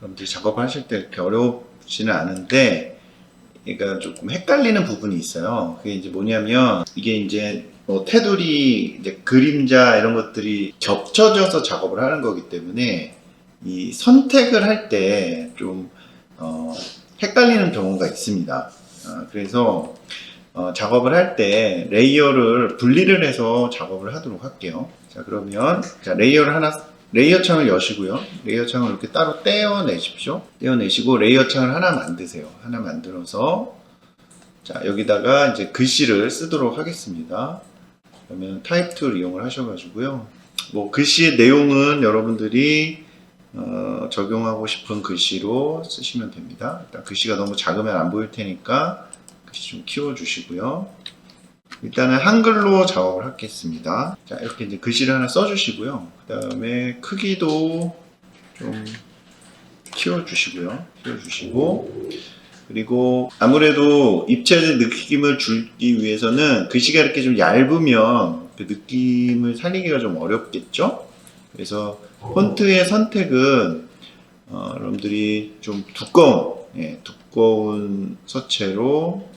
여러분들이 작업하실 때 이렇게 어렵지는 않은데, 그러니까 조금 헷갈리는 부분이 있어요. 그게 이제 뭐냐면, 이게 이제 뭐 테두리, 이제 그림자 이런 것들이 겹쳐져서 작업을 하는 거기 때문에 이 선택을 할 때 좀 헷갈리는 경우가 있습니다. 그래서 작업을 할 때 레이어를 분리를 해서 작업을 하도록 할게요. 자, 그러면 자, 레이어 창을 여시고요. 레이어 창을 이렇게 따로 떼어내십시오. 떼어내시고 레이어 창을 하나 만드세요. 하나 만들어서 자, 여기다가 이제 글씨를 쓰도록 하겠습니다. 그러면 타입 툴 이용을 하셔가지고요. 뭐 글씨의 내용은 여러분들이 적용하고 싶은 글씨로 쓰시면 됩니다. 일단 글씨가 너무 작으면 안 보일 테니까 글씨 좀 키워주시고요. 일단은 한글로 작업을 하겠습니다. 자, 이렇게 이제 글씨를 하나 써주시고요. 그 다음에 크기도 좀 키워주시고요. 키워주시고, 그리고 아무래도 입체 느낌을 주기 위해서는 글씨가 이렇게 좀 얇으면 그 느낌을 살리기가 좀 어렵겠죠? 그래서 폰트의 선택은 여러분들이 좀 두꺼운 서체로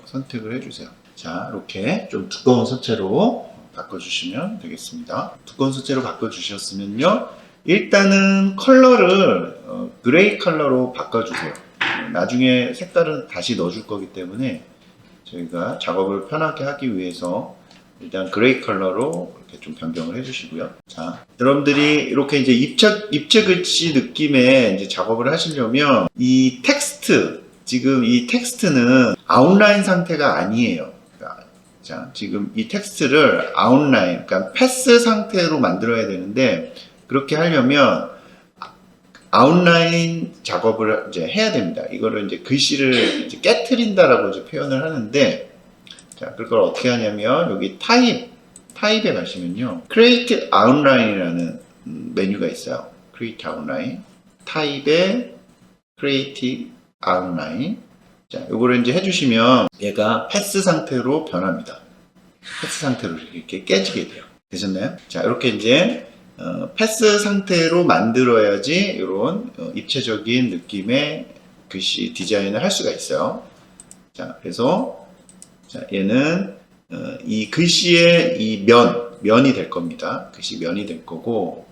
선택을 해주세요. 자, 이렇게 좀 두꺼운 서체로 바꿔주시면 되겠습니다. 두꺼운 서체로 바꿔주셨으면요, 일단은 컬러를 그레이 컬러로 바꿔주세요. 나중에 색깔은 다시 넣어줄 거기 때문에 저희가 작업을 편하게 하기 위해서 일단 그레이 컬러로 이렇게 좀 변경을 해주시고요. 자, 여러분들이 이렇게 이제 입체 글씨 느낌의 이제 작업을 하시려면 이 텍스트, 지금 이 텍스트는 아웃라인 상태가 아니에요. 자, 지금 이 텍스트를 아웃라인, 그러니까 패스 상태로 만들어야 되는데, 그렇게 하려면 아웃라인 작업을 이제 해야 됩니다. 이거를 이제 글씨를 이제 깨트린다라고 이제 표현을 하는데, 자, 그걸 어떻게 하냐면, 여기 타입에 가시면요, Create Outline이라는 메뉴가 있어요. Create Outline. 타입에 Create Outline. 자, 요거를 이제 해주시면 얘가 패스 상태로 변합니다. 패스 상태로 이렇게 깨지게 돼요. 되셨나요? 자, 이렇게 이제 패스 상태로 만들어야지 이런 입체적인 느낌의 글씨 디자인을 할 수가 있어요. 자, 그래서 자, 얘는 이 글씨의 이 면이 될 겁니다. 글씨 면이 될 거고,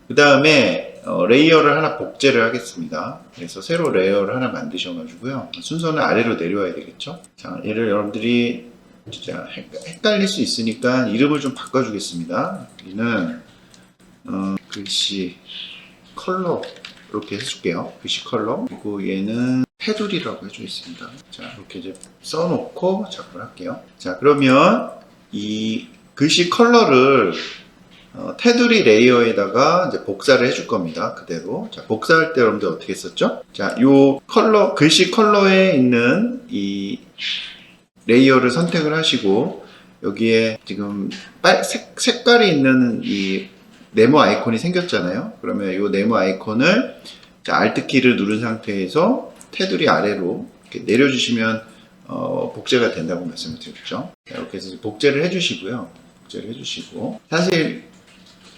그 다음에 레이어를 하나 복제를 하겠습니다. 그래서 새로 레이어를 하나 만드셔가지고요. 순서는 아래로 내려와야 되겠죠. 자, 얘를 여러분들이 진짜 헷갈릴 수 있으니까 이름을 좀 바꿔주겠습니다. 여기는 글씨 컬러 이렇게 해줄게요. 글씨 컬러. 그리고 얘는 테두리라고 해주겠습니다. 자, 이렇게 이제 써놓고 작업을 할게요. 자, 그러면 이 글씨 컬러를 테두리 레이어에다가 이제 복사를 해줄 겁니다. 그대로. 자, 복사할 때 여러분들 어떻게 썼죠? 자, 요 컬러, 글씨 컬러에 있는 이 레이어를 선택을 하시고, 여기에 지금 색깔이 있는 이 네모 아이콘이 생겼잖아요. 그러면 이 네모 아이콘을 자, Alt 키를 누른 상태에서 테두리 아래로 이렇게 내려주시면 복제가 된다고 말씀을 드렸죠. 자, 이렇게 해서 복제를 해주시고요. 복제를 해주시고, 사실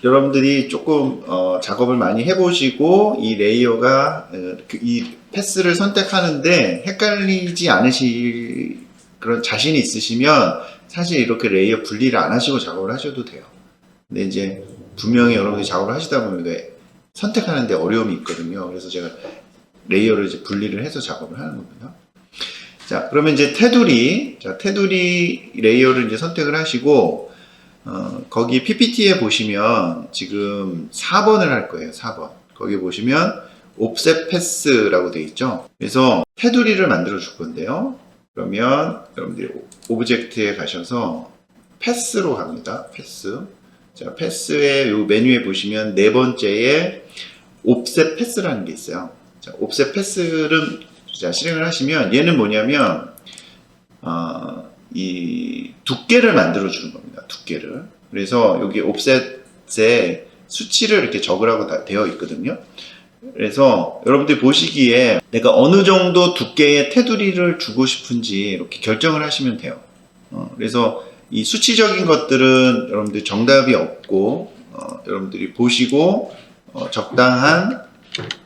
여러분들이 조금 작업을 많이 해보시고 이 레이어가 이 패스를 선택하는데 헷갈리지 않으실 그런 자신이 있으시면 사실 이렇게 레이어 분리를 안 하시고 작업을 하셔도 돼요. 근데 이제 분명히 여러분들이 작업을 하시다 보면 선택하는데 어려움이 있거든요. 그래서 제가 레이어를 이제 분리를 해서 작업을 하는 겁니다. 자, 그러면 이제 테두리 레이어를 이제 선택을 하시고, 거기 PPT에 보시면 지금 4번을 할 거예요. 4번. 거기 보시면 옵셋 패스라고 되어 있죠. 그래서 테두리를 만들어 줄 건데요. 그러면 여러분들이 오브젝트에 가셔서 패스로 갑니다. 패스. 자, 패스의 요 메뉴에 보시면 네 번째에 옵셋 패스라는 게 있어요. 자, 옵셋 패스를 자, 실행을 하시면 얘는 뭐냐면 이 두께를 만들어 주는 겁니다. 두께를. 그래서 여기 옵셋에 수치를 이렇게 적으라고 다 되어 있거든요. 그래서 여러분들이 보시기에 내가 어느 정도 두께의 테두리를 주고 싶은지 이렇게 결정을 하시면 돼요. 그래서 이 수치적인 것들은 여러분들 정답이 없고 여러분들이 보시고 적당한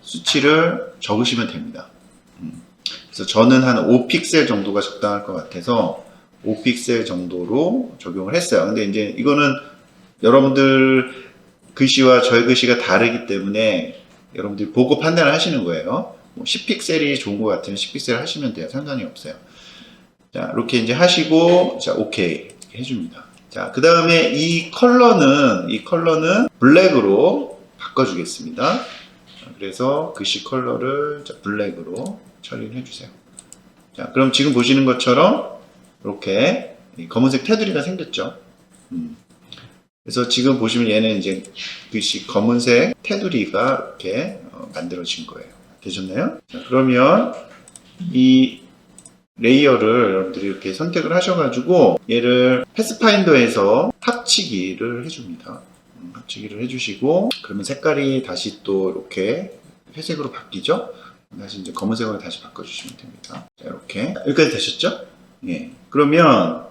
수치를 적으시면 됩니다. 그래서 저는 한 5픽셀 정도가 적당할 것 같아서 5픽셀 정도로 적용을 했어요. 근데 이제 이거는 여러분들 글씨와 저의 글씨가 다르기 때문에 여러분들이 보고 판단을 하시는 거예요. 뭐 10픽셀이 좋은 것 같으면 10픽셀 하시면 돼요. 상관이 없어요. 자, 이렇게 이제 하시고, 자, 오케이. 해줍니다. 자, 그 다음에 이 컬러는 블랙으로 바꿔주겠습니다. 그래서 글씨 컬러를 블랙으로 처리를 해주세요. 자, 그럼 지금 보시는 것처럼 이렇게 검은색 테두리가 생겼죠. 그래서 지금 보시면 얘는 이제 글씨 검은색 테두리가 이렇게 만들어진 거예요. 되셨나요? 자, 그러면 이 레이어를 여러분들이 이렇게 선택을 하셔가지고 얘를 패스파인더에서 합치기를 해줍니다. 합치기를 해주시고 그러면 색깔이 다시 또 이렇게 회색으로 바뀌죠. 다시 이제 검은색으로 다시 바꿔주시면 됩니다. 자, 이렇게 여기까지 되셨죠? 예. 그러면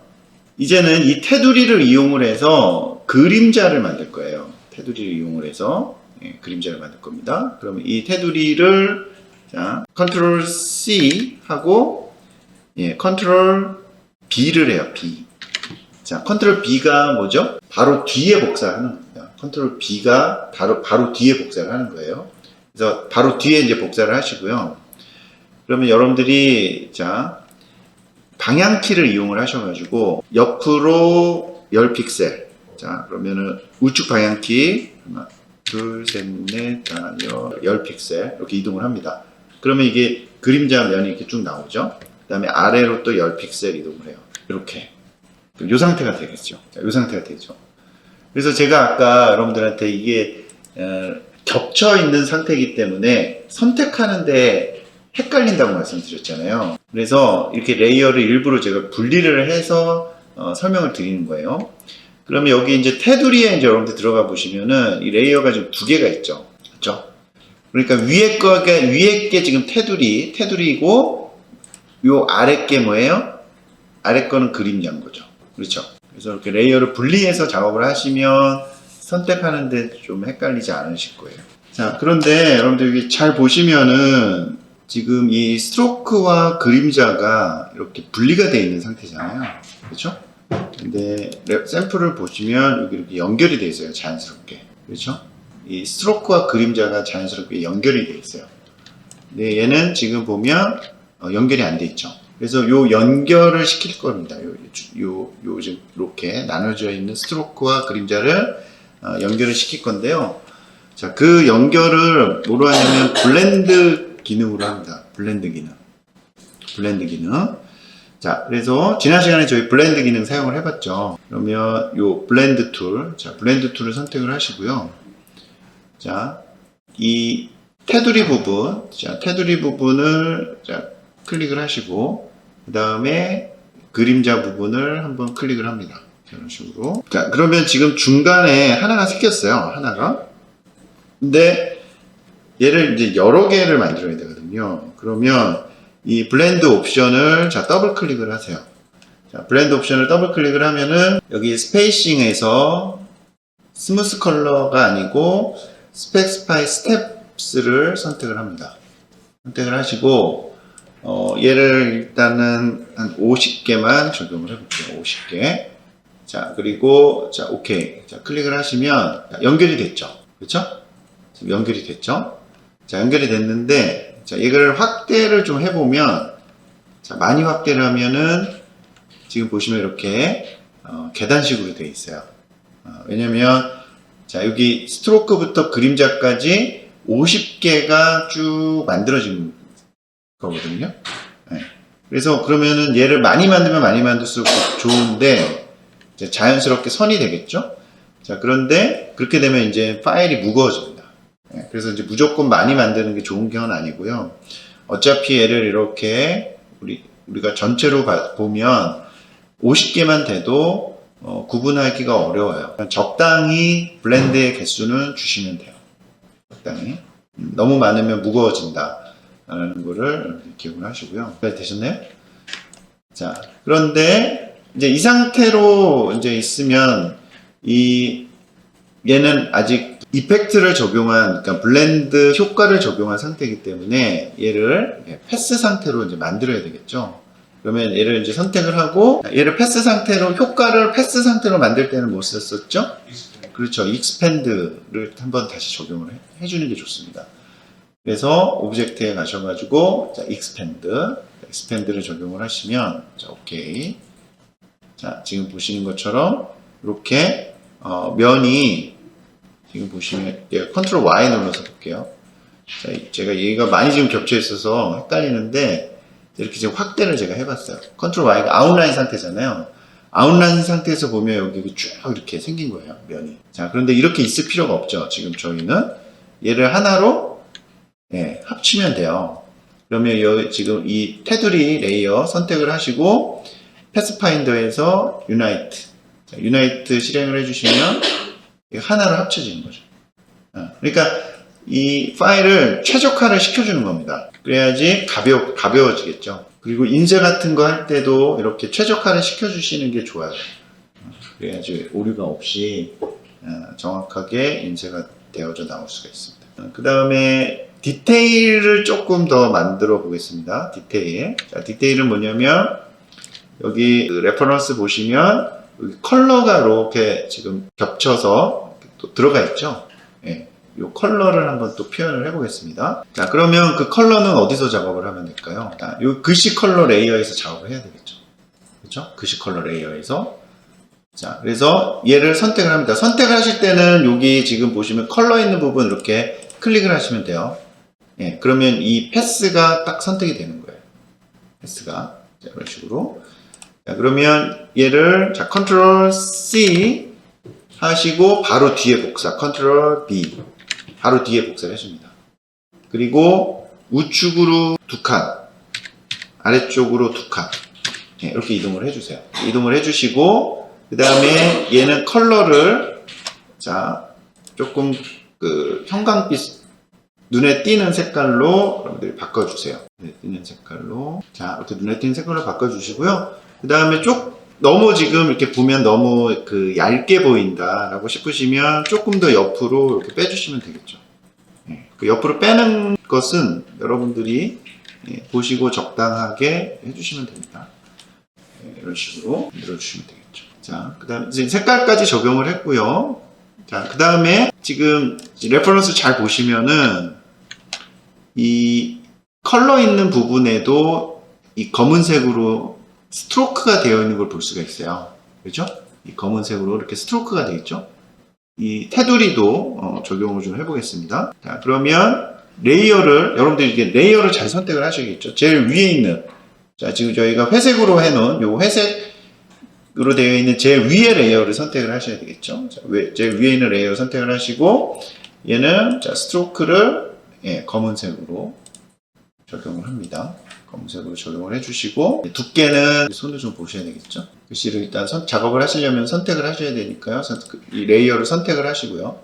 이제는 이 테두리를 이용을 해서 그림자를 만들 거예요. 테두리를 이용을 해서 그림자를 만들 겁니다. 그러면 이 테두리를 자 컨트롤 C 하고 컨트롤 B를 해요. B. 자, 컨트롤 B가 뭐죠? 바로 뒤에 복사하는 겁니다. 컨트롤 B가 바로 뒤에 복사를 하는 거예요. 그래서 바로 뒤에 이제 복사를 하시고요. 그러면 여러분들이 자 방향키를 이용을 하셔가지고 옆으로 10픽셀. 자, 그러면은 우측 방향키 하나, 둘, 셋, 넷, 다, 10픽셀 이렇게 이동을 합니다. 그러면 이게 그림자 면이 이렇게 쭉 나오죠. 그 다음에 아래로 또 10픽셀 이동을 해요. 이렇게. 이 상태가 되겠죠. 이 상태가 되죠. 그래서 제가 아까 여러분들한테 이게 겹쳐 있는 상태이기 때문에 선택하는데 헷갈린다고 말씀드렸잖아요. 그래서 이렇게 레이어를 일부러 제가 분리를 해서 설명을 드리는 거예요. 그러면 여기 이제 테두리에 이제 여러분들 들어가 보시면은 이 레이어가 지금 두 개가 있죠. 그렇죠? 그러니까 위에 게 지금 테두리이고 요 아래 게 뭐예요? 아래 거는 그림자인 거죠. 그렇죠? 그래서 이렇게 레이어를 분리해서 작업을 하시면 선택하는데 좀 헷갈리지 않으실 거예요. 자, 그런데 여러분들 여기 잘 보시면은 지금 이 스트로크와 그림자가 이렇게 분리가 되어 있는 상태잖아요. 그렇죠? 근데 샘플을 보시면 여기 이렇게 연결이 되어 있어요. 자연스럽게. 그렇죠? 이 스트로크와 그림자가 자연스럽게 연결이 되어 있어요. 근데 얘는 지금 보면 연결이 안 돼 있죠. 그래서 요 연결을 시킬 겁니다. 지금 이렇게 나눠져 있는 스트로크와 그림자를 연결을 시킬 건데요. 자, 그 연결을 뭐로 하냐면 블렌드 기능으로 합니다. 블렌드 기능. 자, 그래서 지난 시간에 저희 블렌드 기능 사용을 해봤죠. 그러면 요 블렌드 툴, 자, 블렌드 툴을 선택을 하시고요. 자, 이 테두리 부분을 자, 클릭을 하시고 그 다음에 그림자 부분을 한번 클릭을 합니다. 이런 식으로. 자, 그러면 지금 중간에 하나가 생겼어요. 하나가. 근데 얘를 이제 여러 개를 만들어야 되거든요. 그러면 이 블렌드 옵션을 자 더블 클릭을 하세요. 자, 블렌드 옵션을 더블 클릭을 하면은 여기 스페이싱에서 스무스 컬러가 아니고 스펙스파이 스텝스를 선택을 합니다. 선택을 하시고 얘를 일단은 한 50개만 적용을 해볼게요. 50개. 자, 그리고 자, 오케이. 자, 클릭을 하시면 연결이 됐죠. 그렇죠? 지금 연결이 됐죠? 자, 연결이 됐는데 자, 이걸 확대를 좀 해보면 자, 많이 확대를 하면은 지금 보시면 이렇게 계단식으로 되어 있어요. 왜냐면 자, 여기 스트로크부터 그림자까지 50개가 쭉 만들어진 거거든요. 네. 그래서 그러면은 얘를 많이 만들면 많이 만들수록 좋은데 이제 자연스럽게 선이 되겠죠. 자, 그런데 그렇게 되면 이제 파일이 무거워집니다. 네. 그래서 이제 무조건 많이 만드는 게 좋은 건 아니고요. 어차피 얘를 이렇게 우리가 전체로 보면 50개만 돼도 구분하기가 어려워요. 적당히 블렌드의 개수는 주시면 돼요. 적당히. 너무 많으면 무거워진다. 라는 거를 기억을 하시고요. 되셨나요? 자, 그런데 이제 이 상태로 이제 있으면 얘는 아직 이펙트를 적용한, 그러니까 블렌드 효과를 적용한 상태이기 때문에 얘를 패스 상태로 이제 만들어야 되겠죠. 그러면 얘를 이제 선택을 하고, 얘를 패스 상태로, 효과를 패스 상태로 만들 때는 뭐 썼었죠? 그렇죠. 익스펜드를 한번 다시 적용을 해주는 게 좋습니다. 그래서 오브젝트에 가셔가지고, 자, 익스펜드를 적용을 하시면, 자, 오케이. 자, 지금 보시는 것처럼, 이렇게, 면이, 지금 보시면, 컨트롤 Y 눌러서 볼게요. 자, 제가 얘가 많이 지금 겹쳐 있어서 헷갈리는데, 이렇게 지금 확대를 제가 해봤어요. 컨트롤 Y가 아웃라인 상태잖아요. 아웃라인 상태에서 보면 여기 쭉 이렇게 생긴 거예요, 면이. 자, 그런데 이렇게 있을 필요가 없죠. 지금 저희는 얘를 하나로 합치면 돼요. 그러면 여기 지금 이 테두리 레이어 선택을 하시고 패스파인더에서 유나이트 실행을 해주시면 하나로 합쳐지는 거죠. 그러니까 이 파일을 최적화를 시켜주는 겁니다. 그래야지 가벼워지겠죠. 그리고 인쇄 같은 거 할 때도 이렇게 최적화를 시켜주시는 게 좋아요. 그래야지 오류가 없이 정확하게 인쇄가 되어져 나올 수가 있습니다. 그 다음에 디테일을 조금 더 만들어 보겠습니다. 디테일. 자, 디테일은 뭐냐면 여기 그 레퍼런스 보시면 여기 컬러가 이렇게 지금 겹쳐서 또 들어가 있죠. 이 컬러를 한번 또 표현을 해보겠습니다. 자, 그러면 그 컬러는 어디서 작업을 하면 될까요? 자, 이 글씨 컬러 레이어에서 작업을 해야 되겠죠. 그렇죠? 글씨 컬러 레이어에서. 자, 그래서 얘를 선택을 합니다. 선택을 하실 때는 여기 지금 보시면 컬러 있는 부분 이렇게 클릭을 하시면 돼요. 그러면 이 패스가 딱 선택이 되는 거예요. 패스가. 자, 이런 식으로. 자, 그러면 얘를, 자, 컨트롤 C 하시고 바로 뒤에 복사, 컨트롤 B. 바로 뒤에 복사를 해줍니다. 그리고 우측으로 2칸, 아래쪽으로 2칸. 이렇게 이동을 해주세요. 이동을 해주시고, 그 다음에 얘는 컬러를, 자, 조금 그 형광빛, 눈에 띄는 색깔로 여러분들이 바꿔주세요. 눈에 띄는 색깔로. 자, 이렇게 눈에 띄는 색깔로 바꿔주시고요. 그 다음에 너무 지금 이렇게 보면 너무 그 얇게 보인다 라고 싶으시면 조금 더 옆으로 이렇게 빼주시면 되겠죠. 그 옆으로 빼는 것은 여러분들이 보시고 적당하게 해주시면 됩니다. 이런 식으로 만들어주시면 되겠죠. 자, 그 다음에 이제 색깔까지 적용을 했고요. 자, 그 다음에 지금 레퍼런스 잘 보시면은 이 컬러 있는 부분에도 이 검은색으로 스트로크가 되어 있는 걸 볼 수가 있어요. 그렇죠? 이 검은색으로 이렇게 스트로크가 되어 있죠? 이 테두리도 적용을 좀 해보겠습니다. 자, 그러면 레이어를, 여러분들이 이게 레이어를 잘 선택을 하셔야겠죠? 제일 위에 있는, 자, 지금 저희가 회색으로 해놓은 요 회색으로 되어 있는 제일 위에 레이어를 선택을 하셔야 되겠죠? 자, 제일 위에 있는 레이어 선택을 하시고, 얘는, 자, 스트로크를, 검은색으로 적용을 합니다. 검은색으로 적용을 해주시고, 두께는 손을 좀 보셔야 되겠죠? 글씨를 일단 작업을 하시려면 선택을 하셔야 되니까요. 이 레이어를 선택을 하시고요.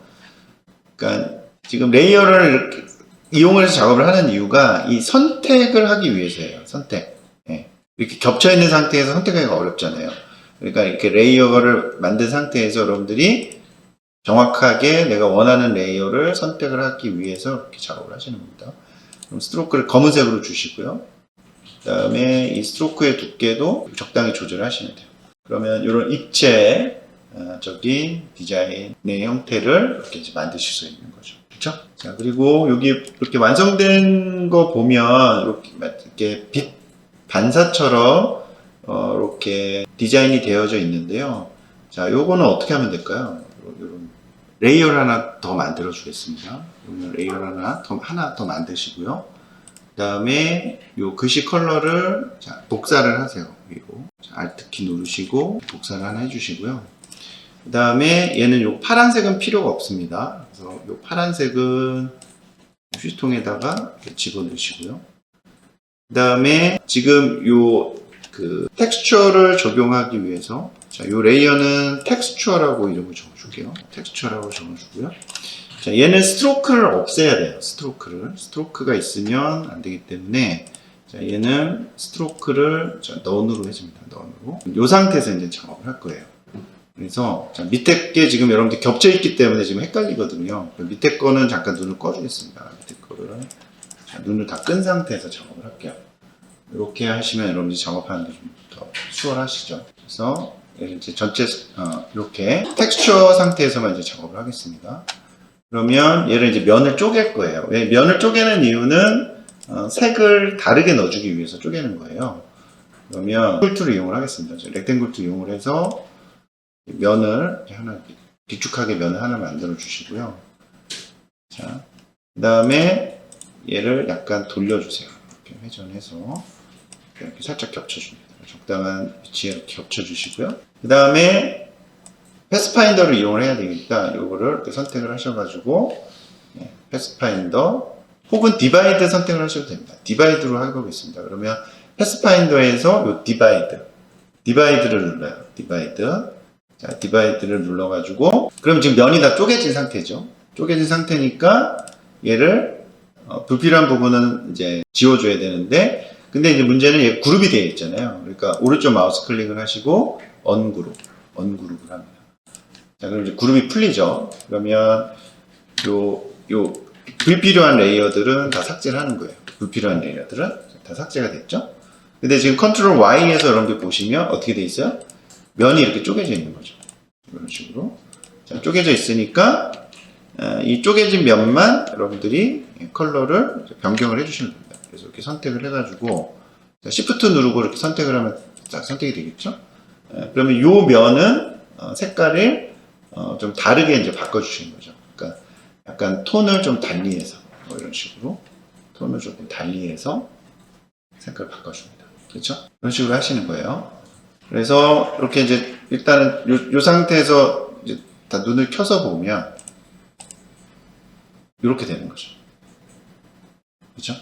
그러니까 지금 레이어를 이렇게 이용을 해서 작업을 하는 이유가 이 선택을 하기 위해서예요. 선택. 이렇게 겹쳐 있는 상태에서 선택하기가 어렵잖아요. 그러니까 이렇게 레이어를 만든 상태에서 여러분들이 정확하게 내가 원하는 레이어를 선택을 하기 위해서 이렇게 작업을 하시는 겁니다. 그럼 스트로크를 검은색으로 주시고요. 그 다음에 이 스트로크의 두께도 적당히 조절하시면 돼요. 그러면 이런 입체적인 디자인의 형태를 이렇게 이제 만드실 수 있는 거죠. 그렇죠? 자, 그리고 여기 이렇게 완성된 거 보면 이렇게 빛 반사처럼 이렇게 디자인이 되어져 있는데요. 자, 요거는 어떻게 하면 될까요? 이런 레이어를 하나 더 만들어 주겠습니다. 레이어를 하나 더 만드시고요. 그 다음에 요 글씨 컬러를, 자, 복사를 하세요. 위로. Alt 키 누르시고 복사를 하나 해주시고요. 그 다음에 얘는 요 파란색은 필요가 없습니다. 그래서 요 파란색은 휴지통에다가 집어넣으시고요. 그 다음에 지금 요 그 텍스처를 적용하기 위해서, 자, 요 레이어는 텍스처라고 이름을 적어줄게요. 텍스처라고 적어주고요. 자, 얘는 스트로크를 없애야 돼요. 스트로크가 있으면 안 되기 때문에, 자, 얘는 스트로크를 넌으로 해줍니다. 넌으로. 이 상태에서 이제 작업을 할 거예요. 그래서 자, 밑에 게 지금 여러분들 겹쳐 있기 때문에 지금 헷갈리거든요. 밑에 거는 잠깐 눈을 꺼주겠습니다. 밑에 거를 자, 눈을 다 끈 상태에서 작업을 할게요. 이렇게 하시면 여러분들이 작업하는데 좀 더 수월하시죠. 그래서 이제 전체 이렇게 텍스처 상태에서만 이제 작업을 하겠습니다. 그러면 얘를 이제 면을 쪼갤 거예요. 왜 면을 쪼개는 이유는 색을 다르게 넣어주기 위해서 쪼개는 거예요. 그러면 툴을 이용을 하겠습니다. 렉탱글 툴 이용을 해서 면을 하나 길쭉하게 면을 하나 만들어 주시고요. 자, 그 다음에 얘를 약간 돌려주세요. 이렇게 회전해서 이렇게 살짝 겹쳐줍니다. 적당한 위치에 이렇게 겹쳐주시고요. 그 다음에 패스파인더를 이용을 해야 되니까 이거를 이렇게 선택을 하셔가지고 패스파인더 혹은 디바이드 선택을 하셔도 됩니다. 디바이드로 해보겠습니다. 그러면 패스파인더에서 요 디바이드를 눌러요. 디바이드. 자, 디바이드를 눌러가지고 그럼 지금 면이 다 쪼개진 상태죠. 쪼개진 상태니까 얘를 불필요한 부분은 이제 지워줘야 되는데 근데 이제 문제는 얘 그룹이 되어 있잖아요. 그러니까 오른쪽 마우스 클릭을 하시고 언그룹을 합니다. 자, 그럼 이제 그룹이 풀리죠. 그러면 요 불필요한 레이어들은 다 삭제를 하는 거예요. 불필요한 레이어들은 다 삭제가 됐죠. 근데 지금 컨트롤 Y에서 여러분들 보시면 어떻게 돼 있어요? 면이 이렇게 쪼개져 있는 거죠. 이런 식으로. 자, 쪼개져 있으니까 이 쪼개진 면만 여러분들이 컬러를 변경을 해주시면 됩니다. 그래서 이렇게 선택을 해가지고 Shift 누르고 이렇게 선택을 하면 딱 선택이 되겠죠. 그러면 이 면은 색깔을 좀 다르게 이제 바꿔주시는 거죠. 그러니까 약간 톤을 좀 달리해서 뭐 이런 식으로 톤을 조금 달리해서 색깔을 바꿔줍니다. 그렇죠? 이런 식으로 하시는 거예요. 그래서 이렇게 이제 일단은 요 상태에서 이제 다 눈을 켜서 보면 이렇게 되는 거죠. 그렇죠?